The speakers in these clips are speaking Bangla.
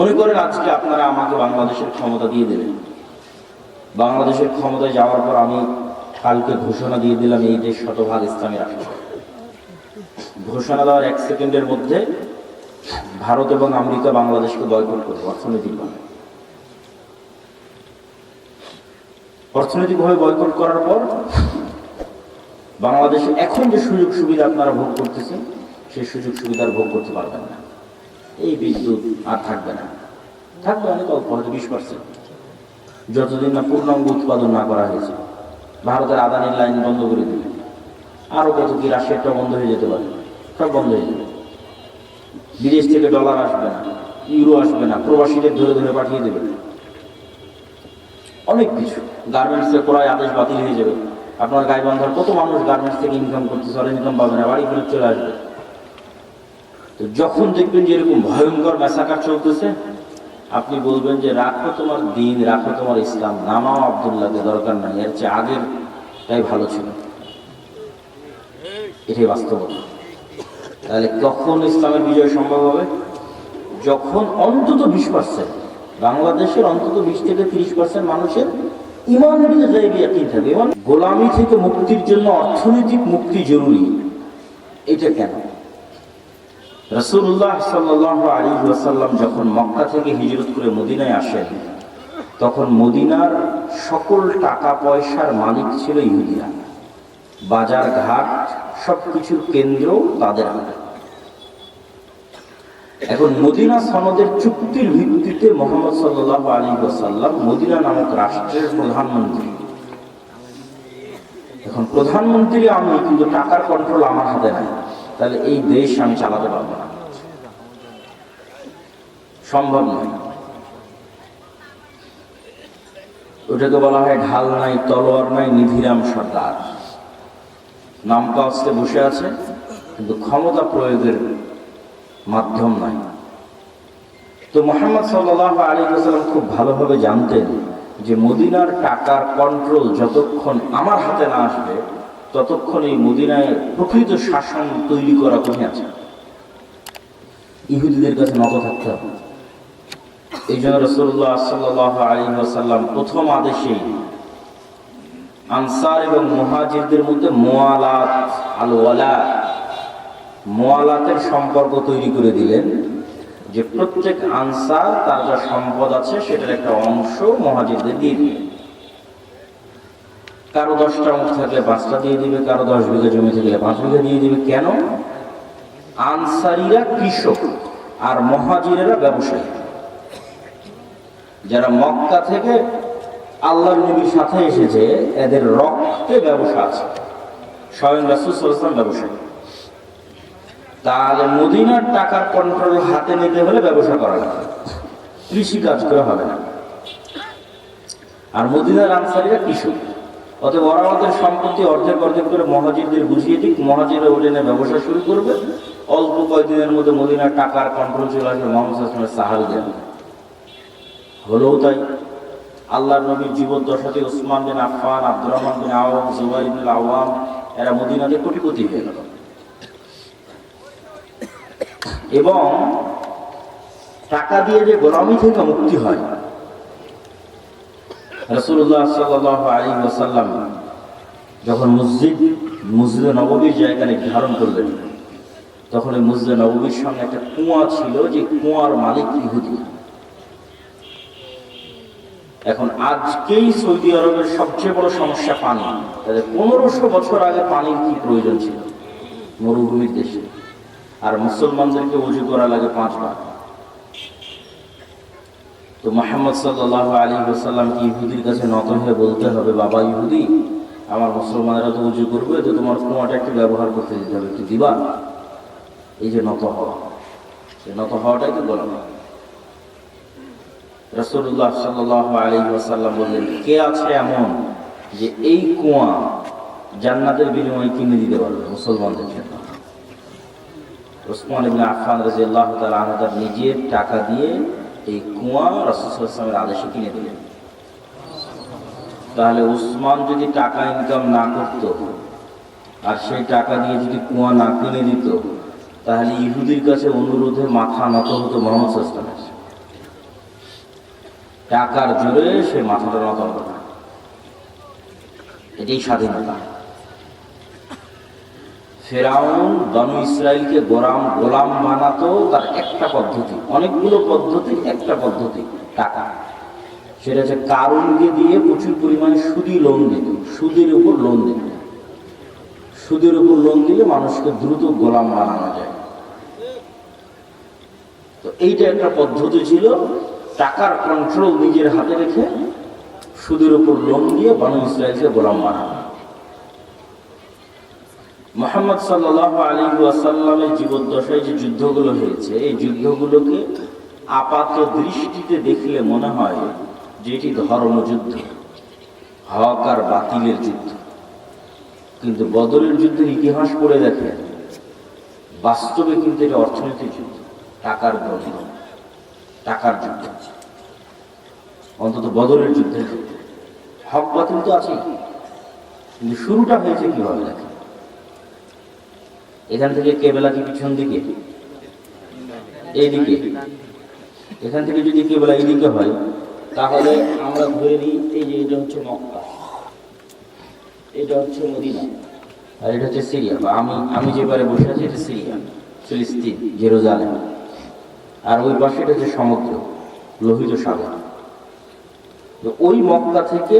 মনে করেন আজকে আপনারা আমাকে বাংলাদেশের ক্ষমতা দিয়ে দেবেন। বাংলাদেশের ক্ষমতায় যাওয়ার পর আমি কালকে ঘোষণা দিয়ে দিলাম এই দেশ শতভাগ ইসলামী রাষ্ট্র। ঘোষণা দেওয়ার 1 সেকেন্ডের মধ্যে ভারত এবং আমেরিকা বাংলাদেশকে বয়কট করবে অর্থনৈতিকভাবে। অর্থনৈতিকভাবে বয়কট করার পর বাংলাদেশে এখন যে সুযোগ সুবিধা আপনারা ভোগ করতেছেন সেই সুযোগ সুবিধার ভোগ করতে পারবেন না। এই বিদ্যুৎ আর থাকবে না, থাকবে অনেক অল্প, হয়তো 20%, যতদিন না পূর্ণাঙ্গ উৎপাদন না করা হয়েছে। ভারতের আদানির লাইন বন্ধ করে দেবে, আরো কত কি রাশিয়াটা বন্ধ হয়ে যেতে পারে, সব বন্ধ হয়ে যাবে। বিদেশ থেকে ডলার আসবে না, ইউরো আসবে না, প্রবাসীদের ধরে ধরে পাঠিয়ে দেবে। অনেক কিছু, গার্মেন্টসের প্রায় আদেশ বাতিল হয়ে যাবে। আপনার গাইবান্ধার কত মানুষ গার্মেন্টস থেকে ইনকাম করতেছে, আর ইনকাম পাবে না, বাড়ি ফেরত চলে আসবে। তো যখন দেখবেন যে এরকম ভয়ঙ্কর ম্যাসাকার চলতেছে, আপনি বলবেন যে রাখো তোমার দিন, রাখো তোমার ইসলাম, নামাও আব্দুল্লাহকে, দরকার নাই, এর চেয়ে আগের তাই ভালো ছিল। এটাই বাস্তবতা। তাহলে কখন ইসলামের বিজয় সম্ভব হবে? যখন অন্তত 20%, বাংলাদেশের অন্তত 20 থেকে 30% মানুষের ইমানের জায়গায় ইয়াকিন থাকবে। এবং গোলামি থেকে মুক্তির জন্য অর্থনৈতিক মুক্তি জরুরি। এটা কেন? রাসূলুল্লাহ সাল্লাল্লাহু আলাইহি ওয়াসাল্লাম যখন মক্কা থেকে হিজরত করে মদিনায় আসেন, তখন মদিনার সকল টাকা পয়সার মালিক ছিল ইহুদিরা। বাজার ঘাট সবকিছুর কেন্দ্র তাদের হাতে। এখন মদিনা সনদের চুক্তির ভিত্তিতে মুহাম্মদ সাল্লাল্লাহু আলাইহি ওয়াসাল্লাম মদিনা নামক রাষ্ট্রের প্রধানমন্ত্রী। এখন প্রধানমন্ত্রী আমি, কিন্তু টাকার কন্ট্রোল আমার হাতে নাই। তাহলে এই দেশ আমি চালাতে পারবো না, সম্ভব নয়। ওটাকে বলা হয় ঢাল নাই, তলোয়ার নাই, নিধিরাম সরকার। নাম কাস্তে বসে আছে, কিন্তু ক্ষমতা প্রয়োগের মাধ্যম নাই। তো মুহাম্মদ সাল্লাল্লাহু আলাইহি ওয়াসাল্লাম খুব ভালোভাবে জানতেন যে মদিনার টাকার কন্ট্রোল যতক্ষণ আমার হাতে না আসবে, ততক্ষণ এই মদিনায় প্রকৃত শাসন তৈরি করা কঠিন আছে। ইহুদিদের কাছে নত থাকতে হবে। এই জন্য রাসূলুল্লাহ সাল্লাল্লাহু আলাইহি ওয়াসাল্লাম প্রথম আদেশে আনসার এবং মুহাজিরদের মধ্যে মুআলাত, আল ওয়ালা, মুআলাতের সম্পর্ক তৈরি করে দিলেন, যে প্রত্যেক আনসার তার যা সম্পদ আছে সেটার একটা অংশ মুহাজিরদের দিয়ে দিবে। কারো 10টা উট থাকলে 5টা দিয়ে দিবে, কারো 10 বিঘা জমি থাকলে 5 বিঘা দিয়ে দিবে। কেন? আনসারীরা কৃষক আর মুহাজিরেরা ব্যবসায়ী, যারা মক্কা থেকে আল্লাহর নবীর সাথে এসেছে, এদের রক্তে ব্যবসা আছে। স্বয়ং রাসূল সাল্লাল্লাহু আলাইহি ওয়াসাল্লাম ব্যবসায়ী। তাহলে মদিনার টাকার কন্ট্রোল হাতে নিতে হলে ব্যবসা করা লাগবে, কৃষি কাজ করে হবে না। আর মদিনার আনসারীরা কৃষক, অতএব ওরা আমাদের সম্পত্তি অর্ধেক অর্ধেক করে মুহাজিরদের বুঝিয়ে দিক, মুহাজিররা ওটা নিয়ে ব্যবসা শুরু করবে। অল্প কয়েকদিনের মধ্যে মদিনার টাকার কন্ট্রোল চলে আসবে মুহাম্মদ সাল্লাল্লাহু আলাইহি ওয়াসাল্লামের সাহাবীদের। হলোও তাই। আল্লাহর নবীর জীবদ্দশাতে উসমান বিন আফফান, আব্দুর রহমান বিন আওফ, জুবাইর বিন আওয়াম, এরা মদিনাতে কোটিপতি হয়ে গেল। এবং টাকা দিয়ে যে গোলামি থেকে মুক্তি হয়, রাসূলুল্লাহ সাল্লাল্লাহু আলাইহি ওয়াসাল্লাম যখন মসজিদে নববীর জায়গা নির্ধারণ করলেন, তখন এই মসজিদে নববীর সামনে একটা কুয়া ছিল, যে কুয়ার মালিক ইহুদি। এখন আজকেই সৌদি আরবের সবচেয়ে বড় সমস্যা পানি। তাদের 1500 বছর আগে পানির কি প্রয়োজন ছিল মরুভূমির দেশে, আর মুসলমানদেরকে ওযু করা লাগে 5 বার। তো মুহাম্মদ সাল্লাল্লাহু আলাইহি ওয়াসাল্লাম কি ইহুদির কাছে নত হয়ে বলতে হবে, বাবা ইহুদি, আমার মুসলমানেরা তো ওযু করবে, তো তোমার কুয়াটা একটু ব্যবহার করতে দিতে হবে, একটু দিবা? এই যে নত হওয়া, এই নত হওয়াটাই তো গোলামি। রাসূলুল্লাহ সাল্লাল্লাহু আলাইহি ওয়াসাল্লাম বললেন, কে আছে এমন যে এই কুয়া জান্নাতের বিনিময়ে কিনে দিতে পারবে মুসলমানদের জন্য? উসমান ইবনে আফফান রাদিয়াল্লাহু তাআলা আনহু তার নিজের টাকা দিয়ে এই কুয়া রাসূল সাল্লাল্লাহু আলাইহি ওয়াসাল্লামের আদেশে কিনে দিলেন। তাহলে উসমান যদি টাকা ইনকাম না করত, আর সেই টাকা দিয়ে যদি কুয়া না কিনে দিত, তাহলে ইহুদির কাছে অনুরোধে মাথা নত হতো মুহাম্মদ সাল্লাল্লাহু আলাইহি ওয়াসাল্লামের। টাকার জোরে সে মাথাটা নত হবে না। এটাই স্বাধীনতা। ফেরাউন বনু ইসরাইলকে গোলাম বানাতো তার একটা পদ্ধতি, অনেকগুলো পদ্ধতি, একটা পদ্ধতি টাকা। সেটা হচ্ছে কারুনকে দিয়ে প্রচুর পরিমাণে সুদি লোন দিত, সুদের উপর লোন দিত। সুদের উপর লোন দিলে মানুষকে দ্রুত গোলাম বানানো যায়। তো এইটা একটা পদ্ধতি ছিল, টাকার কন্ট্রোল নিজের হাতে রেখে সুদের উপর লোন দিয়ে বনু ইসরাইলকে গোলাম বানানো। মুহাম্মদ সাল্লাল্লাহু আলাইহি ওয়াসাল্লামের জীবদ্দশায় যে যুদ্ধগুলো হয়েছে, এই যুদ্ধগুলোকে আপাত দৃষ্টিতে দেখলে মনে হয় যে এটি ধর্মযুদ্ধ, হক আর বাতিলের যুদ্ধ। কিন্তু বদরের যুদ্ধের ইতিহাস পড়ে দেখেন, বাস্তবে কিন্তু এটা অর্থনৈতিক যুদ্ধ, টাকার দ্বন্দ্ব, টাকার যুদ্ধ। অন্তত বদরের যুদ্ধের যুদ্ধ। হক বাতিল তো আছে, কিন্তু শুরুটা হয়েছে কিভাবে দেখেন। এখান থেকে কেবলা কি পিছন দিকে, এইদিকে। এখান থেকে যদি কেবলা এইদিকে হয়, তাহলে আমরা ধরে নিই এই যে এটা হচ্ছে মক্কা, এটা হচ্ছে মদিনা, আর এটা হচ্ছে সিরিয়া, বা আমি যেবারে বসে আছি এটা সিরিয়া, ফিলিস্তিন, জেরুজালেম। আর ওই পাশে এটা হচ্ছে সমুদ্র, লোহিত সাগর। তো ওই মক্কা থেকে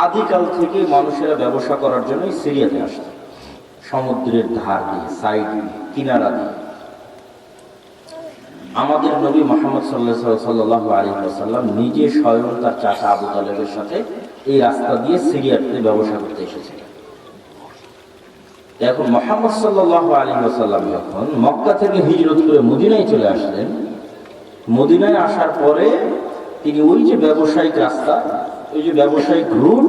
আদিকাল থেকে মানুষেরা ব্যবসা করার জন্য সিরিয়াতে আসত, সমুদ্রের ধার দিয়ে, সাইড দিয়ে, কিনারা দিয়ে। আমাদের নবী মুহাম্মদ সাল্লাল্লাহু আলাইহি ওয়াসাল্লাম নিজে স্বয়ং তার চাচা আবু তালেবের সাথে এই রাস্তা দিয়ে সিরিয়াতে ব্যবসা করতে এসেছিলেন। এখন মুহাম্মদ সাল্লাল্লাহু আলাইহি ওয়াসাল্লাম যখন মক্কা থেকে হিজরত করে মদিনায় চলে আসলেন, মদিনায় আসার পরে তিনি ওই যে ব্যবসায়িক রাস্তা, ওই যে ব্যবসায়িক রুট,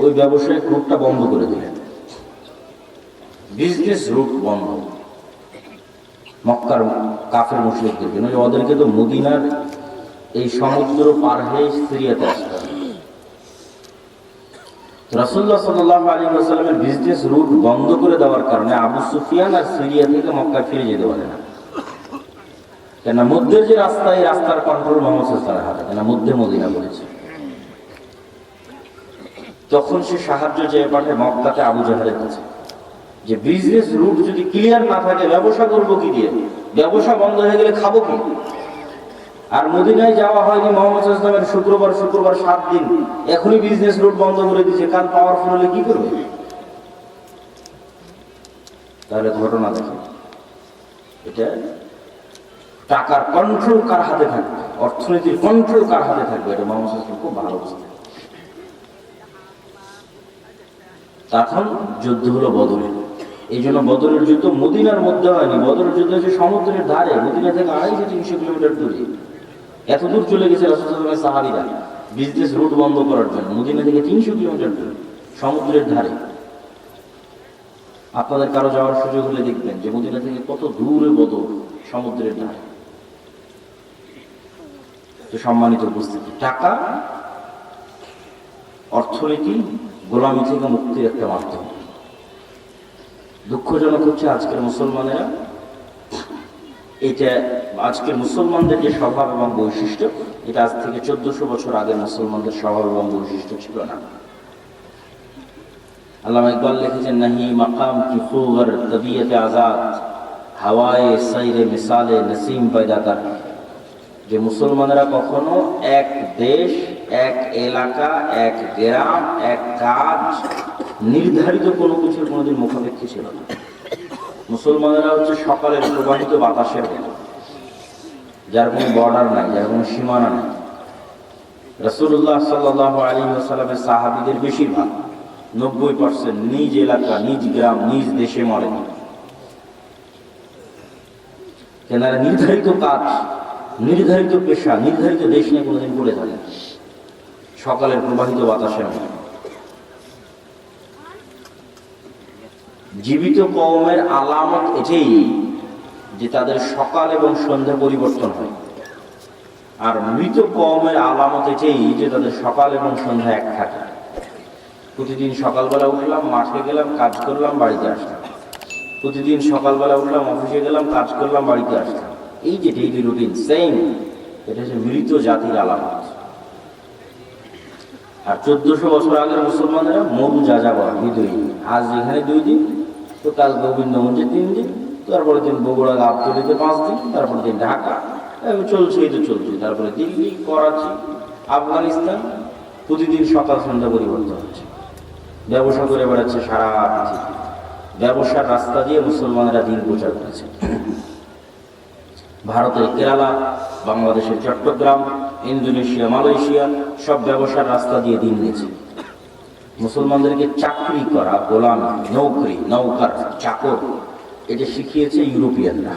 ওই ব্যবসায়িক রুটটা বন্ধ করে দিলেন। বিজনেস রুট বন্ধ মক্কার কাফের মুশরিকদের জন্য। ওদেরকে তো মদিনার এই সমুদ্র পার হয়ে সিরিয়াতে আসতে হবে। রাসূলুল্লাহ সাল্লাল্লাহু আলাইহি ওয়াসাল্লামের বিজনেস রুট বন্ধ করে দেওয়ার কারণে আবু সুফিয়ান আর সিরিয়া থেকে মক্কা ফিরে যেতে পারে না। কেন মধ্যের যে রাস্তা, এই রাস্তার কন্ট্রোল মুহাম্মদ সাল্লাল্লাহু আলাইহি ওয়াসাল্লামের হাতে, কেন মধ্যে মদিনা বলেছে। তখন সে সাহায্য চেয়ে পাঠায় মক্কাতে আবু জাহেলের কাছে, যে বিজনেস রুট যদি ক্লিয়ার না থাকে ব্যবসা করবো কি দিয়ে, ব্যবসা বন্ধ হয়ে গেলে খাবো কি। আর মদিনায় যাওয়া হয়নি মুহাম্মদ সাল্লাল্লাহু আলাইহি ওয়াসাল্লামের শুক্রবার 7 দিন, এখনই বিজনেস রুট বন্ধ করে দিয়েছে, কাল পাওয়ারফুল হলে কি করবে। তাহলে ঘটনা দেখেন, এটা টাকার কন্ট্রোল কার হাতে থাকবে, অর্থনীতির কন্ট্রোল কার হাতে থাকবে, এটা মুহাম্মদ সাল্লাল্লাহু আলাইহি ওয়াসাল্লাম খুব ভালো বুঝতেন। তখন যুদ্ধ হলো বদরের। এই জন্য বদরের যুদ্ধ মদিনার মধ্যে হয়নি, বদরের যুদ্ধ হচ্ছে সমুদ্রের ধারে, মদিনা থেকে 250-300 কিলোমিটার দূরে। এত দূর চলে গেছে রাসূলুল্লাহ সাহাবীরা বিজনেস রুট বন্ধ করার জন্য, মদিনা থেকে 300 কিলোমিটার দূরে, সমুদ্রের ধারে। আপনাদের কারো যাওয়ার সুযোগ হলে দেখবেন যে মদিনা থেকে কত দূরে বদর, সমুদ্রের ধারে। তো সম্মানিত উপস্থিতি, টাকা অর্থনীতি গোলামি থেকে মুক্তির একটা মাধ্যম। দুঃখজনক হচ্ছে আজকের মুসলমানেরা, এটা আজকের মুসলমানদের যে স্বভাব এবং বৈশিষ্ট্য, এটা আজ থেকে 1400 বছর আগের মুসলমানদের স্বভাব এবং বৈশিষ্ট্য ছিল না। আল্লামা ইকবাল লিখেছেন, নাহি মাকাম কি খুগর তবিয়ত আজাদ, হাওয়ায়ে সাইরে মিসালে নসিম পয়দা কর। যে মুসলমানেরা কখনো এক দেশ, এক এলাকা, এক গ্রাম, এক কাজ, নির্ধারিত কোনো কিছুর কোনোদিন মুখাপেক্ষী ছিল না। মুসলমানেরা হচ্ছে সকালের প্রবাহিত বাতাসের মতো, যার কোনো বর্ডার নাই, যার কোনো সীমানা নাই। রাসূলুল্লাহ সাল্লাল্লাহু আলাইহি ওয়াসাল্লামের সাহাবীদের বেশিরভাগ 90% নিজ এলাকা, নিজ গ্রাম, নিজ দেশে মরেনি। কেনারা নির্ধারিত কাজ, নির্ধারিত পেশা, নির্ধারিত দেশ নিয়ে কোনোদিন পড়ে থাকে সকালের প্রবাহিত বাতাসের মতো। জীবিত কওমের আলামত এটাই যে তাদের সকাল এবং সন্ধ্যা পরিবর্তন হয়, আর মৃত কওমের আলামত এটাই যে তাদের সকাল এবং সন্ধ্যা এক থাকে। প্রতিদিন সকালবেলা উঠলাম, মাঠে গেলাম, কাজ করলাম, বাড়িতে আসলাম। প্রতিদিন সকালবেলা উঠলাম, অফিসে গেলাম, কাজ করলাম, বাড়িতে আসলাম। এই যে ডেইলি রুটিন সেম, এটা হচ্ছে মৃত জাতির আলামত। আর 1400 বছর আগের মুসলমানেরা মরু যাযাবর বিদয়ী, আজ এখানে 2 দিন, তো কাল গোবিন্দগঞ্জে 3 দিন, তারপরে দিন বগুড়া গাবতলীতে 5 দিন, তারপর দিন ঢাকা, চলছেই তো চলছে। তারপরে দিল্লি, করাচি, আফগানিস্তান, প্রতিদিন সকাল সন্ধ্যা পরিবর্তন হচ্ছে। ব্যবসা করে বেড়াচ্ছে সারা পৃথিবী। ব্যবসার রাস্তা দিয়ে মুসলমানেরা দিন প্রচার করেছে। ভারতের কেরালা, বাংলাদেশের চট্টগ্রাম, ইন্দোনেশিয়া, মালয়েশিয়া সব ব্যবসার রাস্তা দিয়ে দিন নিয়েছে। মুসলমানদেরকে চাকরি করা, গোলামি, নৌকরি, নৌকার চাকর, এটা শিখিয়েছে ইউরোপিয়ানরা।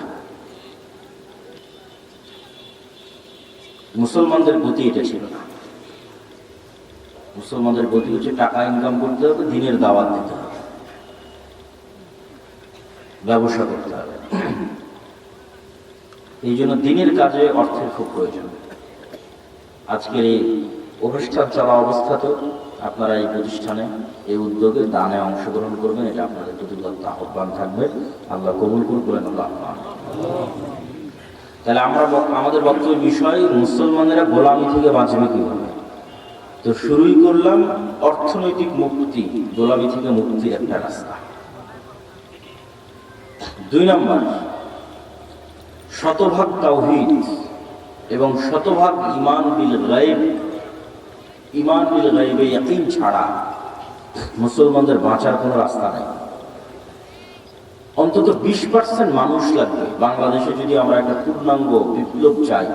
মুসলমানদের গতি এটা ছিল না। মুসলমানদের গতি হচ্ছে টাকা ইনকাম করতে হবে, দিনের দাওয়াত দিতে হবে, ব্যবসা করতে হবে। এই জন্য দিনের কাজে অর্থের খুব প্রয়োজন। আজকের এই অনুষ্ঠান চলা অবস্থাতেও আপনারা এই প্রতিষ্ঠানে, এই উদ্যোগে দানে অংশগ্রহণ করবেন, এটা আপনাদের প্রতি আহ্বান থাকবে। আল্লাহ কবুল করবেন। আল্লাহ। তাহলে আমাদের বক্তব্যের বিষয়, মুসলমানেরা গোলামি থেকে বাঁচবে কিভাবে। তো শুরুই করলাম অর্থনৈতিক মুক্তি, গোলামি থেকে মুক্তির একটা রাস্তা। 2 নম্বর, শতভাগ তাওহীদ এবং শতভাগ ঈমান বিল গায়ব। ঈমান বিল গায়বে ইয়াকিন ছাড়া মুসলমানদের বাঁচার কোনো রাস্তা নেই। অন্তত 20% মানুষ লাগবে। বাংলাদেশে যদি আমরা একটা পূর্ণাঙ্গ বিপ্লব চাই,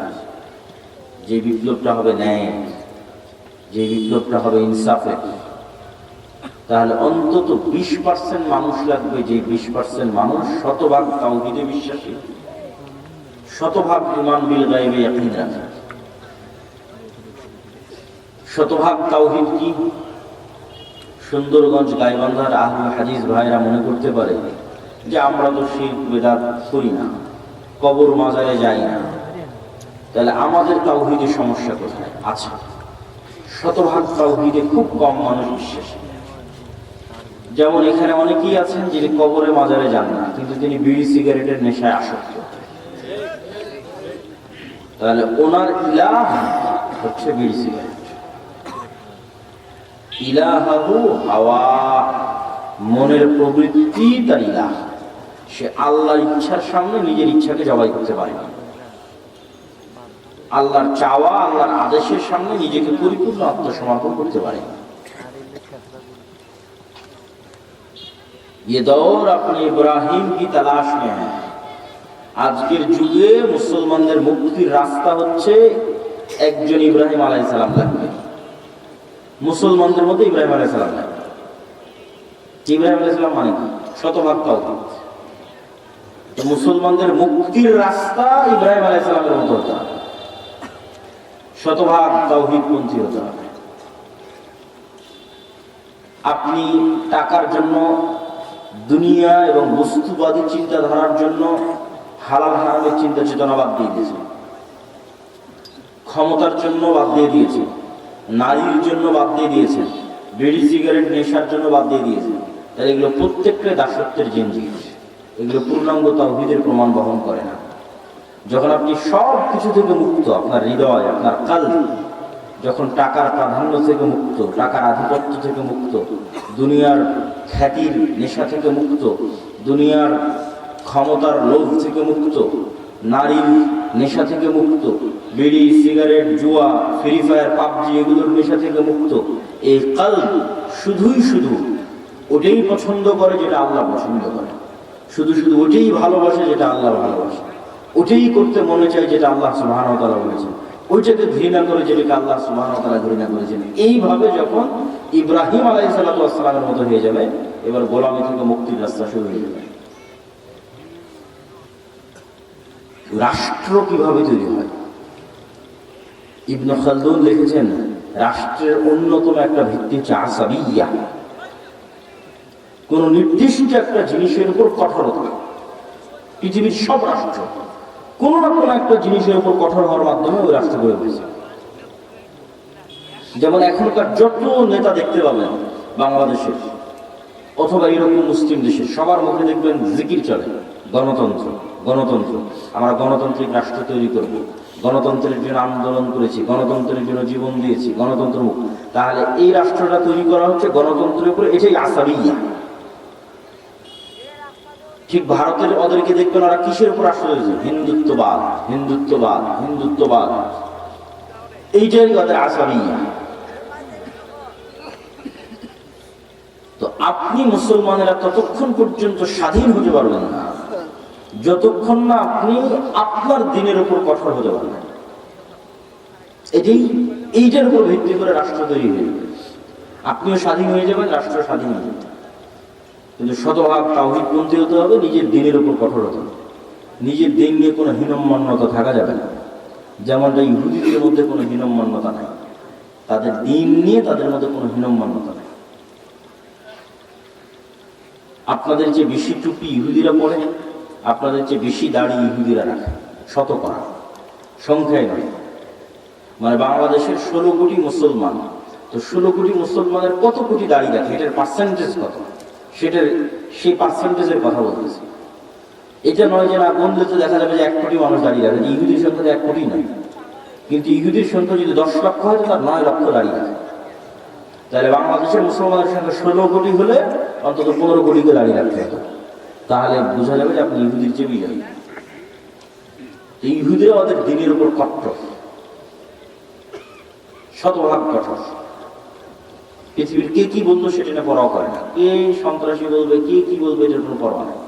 যে বিপ্লবটা হবে ন্যায়, যে বিপ্লবটা হবে ইনসাফের, তাহলে অন্তত 20% মানুষ লাগবে। যে 20% মানুষ শতভাগ তাওহীদে বিশ্বাসী, শতভাগ ঈমান বিল গায়বে ইয়াকিন রাখে। শতভাগ তাওহীদ কি? সুন্দরগঞ্জ, গাইবান্ধার আহলে হাদিস ভাইরা মনে করতে পারে যে আমরা তো শিরক বিদআত করি না, কবর মাজারে যাই না, তাহলে আমাদের তাওহীদের সমস্যা কোথায়? আচ্ছা, শতভাগ তাওহীদে খুব কম মানুষ বিশ্বাসী। যেমন এখানে অনেকেই আছেন যিনি কবরে মাজারে যান না, কিন্তু তিনি বিড়ি সিগারেটের নেশায় আসক্ত। তাহলে ওনার ইলাহ হচ্ছে বিড়ি সিগারেট। ইলাহু হাওয়া, মনের প্রবৃত্তি তার ইলাহ। সে আল্লাহর ইচ্ছার সামনে নিজের ইচ্ছাকে জবাই করতে পারে না। আল্লাহর চাওয়া, আল্লাহর আদেশের সামনে নিজেকে পরিপূর্ণ আত্মসমর্পণ করতে পারে না। ये दौर अपने इब्राहिम की तलाश में है। আজকের যুগে মুসলমানদের মুক্তির রাস্তা হচ্ছে একজন ইব্রাহিম আলাইহিস সালাম লাগবে। মুসলমানদের মধ্যে ইব্রাহিম আলাইহিস সালাম লাগবে। ইব্রাহিম আলাইহিস সালাম মানে কি? শতভাগ তাওহীদ। তো মুসলমানদের মুক্তির রাস্তা ইব্রাহিম আলাইহিস সালামের মতো হতে হবে, শতভাগ তাওহীদপন্থী হতে হবে। আপনি টাকার জন্য, দুনিয়া এবং বস্তুবাদী চিন্তাধারার জন্য হালাল হারামের চিন্তা চেতনা বাদ দিয়ে দিয়েছেন, ক্ষমতার জন্য বাদ দিয়ে দিয়েছেন, নারীর জন্য বাদ দিয়ে দিয়েছেন, বিড়ি সিগারেট নেশার জন্য বাদ দিয়ে দিয়েছেন। তাহলে এগুলো প্রত্যেকটা দাসত্বের জিনিস, এগুলো পূর্ণাঙ্গ তাওহীদের প্রমাণ বহন করে না। যখন আপনি সব কিছু থেকে মুক্ত, আপনার হৃদয়, আপনার কলব, যখন টাকার প্রাধান্য থেকে মুক্ত, টাকার আধিপত্য থেকে মুক্ত, দুনিয়ার খ্যাতির নেশা থেকে মুক্ত, দুনিয়ার ক্ষমতার লোভ থেকে মুক্ত, নারীর নেশা থেকে মুক্ত, বিড়ি সিগারেট জুয়া ফ্রি ফায়ার পাবজি এগুলোর নেশা থেকে মুক্ত, এই কলব শুধুই শুধু ওটাই পছন্দ করে যেটা আল্লাহ পছন্দ করে, শুধু শুধু ওটাই ভালোবাসে যেটা আল্লাহ ভালোবাসে, ওটাই করতে মনে চায় যেটা আল্লাহ সুবহানাহু ওয়া তাআলা বলেছেন, ওইটাকে ঘৃণা করে যেটাকে আল্লাহ সুবহানাহু ওয়া তাআলা ঘৃণা করেছেন। এইভাবে যখন ইব্রাহিম আলাইহিস সালামের মতো হয়ে যাবে, এবার গোলামি থেকে মুক্তির রাস্তা শুরু হয়ে যাবে। রাষ্ট্র কিভাবে তৈরি হয়? ইবনে খালদুন লিখেছেন, রাষ্ট্রের অন্যতম একটা ভিত্তি হচ্ছে আসাবিয়া, কোন নির্দিষ্ট একটা জিনিসের উপর কঠোরতা। পৃথিবীর সব রাষ্ট্র কোন না কোন একটা জিনিসের উপর কঠোর হওয়ার মাধ্যমে ওই রাষ্ট্র গড়ে উঠেছে। যেমন এখনকার যত নেতা দেখতে পাবেন বাংলাদেশের অথবা এরকম মুসলিম দেশের, সবার মুখে দেখবেন জিকির চলে, গণতন্ত্র গণতন্ত্র, আমরা গণতান্ত্রিক রাষ্ট্র তৈরি করব, গণতন্ত্রের জন্য আন্দোলন করেছি, গণতন্ত্রের জন্য জীবন দিয়েছি, গণতন্ত্র মুখ। তাহলে এই রাষ্ট্রটা তৈরি করা হচ্ছে গণতন্ত্রের উপরে, এটাই আসাবিয়া। ঠিক ভারতের ওদেরকে দেখবেন ওরা কিসের উপর রাষ্ট্র তৈরি, হিন্দুত্ববাদ, হিন্দুত্ববাদ, হিন্দুত্ববাদ, এইটাই ওদের আসাবিয়া। তো আপনি মুসলমানেরা ততক্ষণ পর্যন্ত স্বাধীন হতে পারবেন না যতক্ষণ না আপনি আপনার দিনের উপর কঠোর হতে পারবেন। এইটার উপর ভিত্তি করে রাষ্ট্র তৈরি হয়ে যাবে। আপনিও স্বাধীন হয়ে যাবেন, রাষ্ট্র স্বাধীন হয়ে যাবে। কিন্তু শতভাগ তাওহীদপন্থী হতে হবে, নিজের দিনের উপর কঠোর হতে হবে। নিজের দিন নিয়ে কোনো হীনম্মন্যতা থাকা যাবে না। যেমনটা ইহুদিদের মধ্যে কোনো হীনম্মন্যতা নাই, তাদের দিন নিয়ে তাদের মধ্যে কোনো হীনম্মন্যতা নাই। আপনাদের যে বেশি টুপি ইহুদিরা পরে, আপনাদের যে বেশি দাড়ি ইহুদিরা রাখে, শতকরা সংখ্যায় নয়। মানে বাংলাদেশের 16 কোটি মুসলমান, তো 16 কোটি মুসলমানের কত কোটি দাড়ি রাখে, এটার পার্সেন্টেজ কত, সেই পার্সেন্টেজের কথা বলতেছি। এটা নয় যে না বললে তো দেখা যাবে যে 1 কোটি মানুষ দাঁড়িয়ে রাখে। ইহুদির সংখ্যা তো 1 কোটি নয়, কিন্তু ইহুদির সংখ্যা যদি 10 লক্ষ হয় তার 9 লক্ষ দাঁড়িয়ে রাখে। তাহলে বাংলাদেশের মুসলমানের সংখ্যা 16 কোটি হলে অন্তত 15 কোটিকে দাঁড়িয়ে রাখতে হতো। তাহলে বোঝা যাবে যে আপনি ইহুদির চেয়ে বিজয়ী। ইহুদিরা ওদের দিনের উপর কট্টর, শতভাগ কঠোর। পৃথিবীর কে কি বলতো সেটা না পরোয়া করে না, কে সন্ত্রাসী বলবে, কে কি বলবে, এটার কোনো পরোয়া নেই।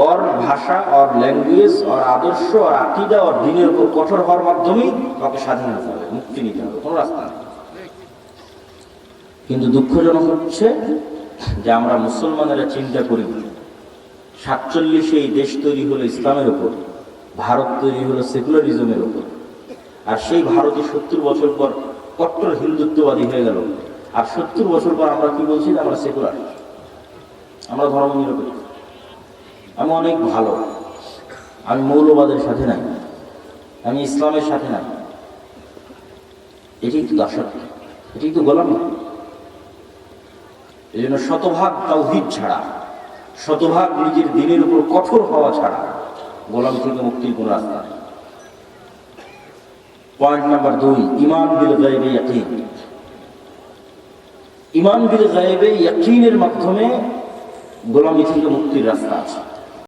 ওর ভাষা, ওর ল্যাঙ্গুয়েজ, ওর আদর্শ, ওর আকীদা, ওর দিনের উপর কঠোর হওয়ার মাধ্যমেই তাকে স্বাধীন হতে হবে, মুক্তি নিতে হবে, কোনো রাস্তা নেই। কিন্তু দুঃখজনক হচ্ছে যে আমরা মুসলমানেরা চিন্তা করি 47 এই দেশ তৈরি হলো ইসলামের উপর, ভারত তৈরি হলো সেকুলারিজমের উপর। আর সেই ভারতে 70 বছর পর কট্টর হিন্দুত্ববাদী হয়ে গেল। আর 70 বছর পর আমরা কি বলছি, আমরা সেকুলার, আমরা ধর্ম নিরপেক্ষ, আমি অনেক ভালো, আমি মৌলবাদের সাথে নাই, আমি ইসলামের সাথে নাই। এটাই তো দাসত্ব, এটাই তো গোলামি। এই জন্য শতভাগ তাওহীদ ছাড়া, শতভাগ নিজের দিনের উপর কঠোর হওয়া ছাড়া গোলামি থেকে মুক্তির কোন রাস্তা নেই। পয়েন্ট নাম্বার 2, ঈমান বিল গায়বে ইয়াকিন। ঈমান বিল গায়বে ইয়াকিনের মাধ্যমে গোলামি থেকে মুক্তির রাস্তা আছে।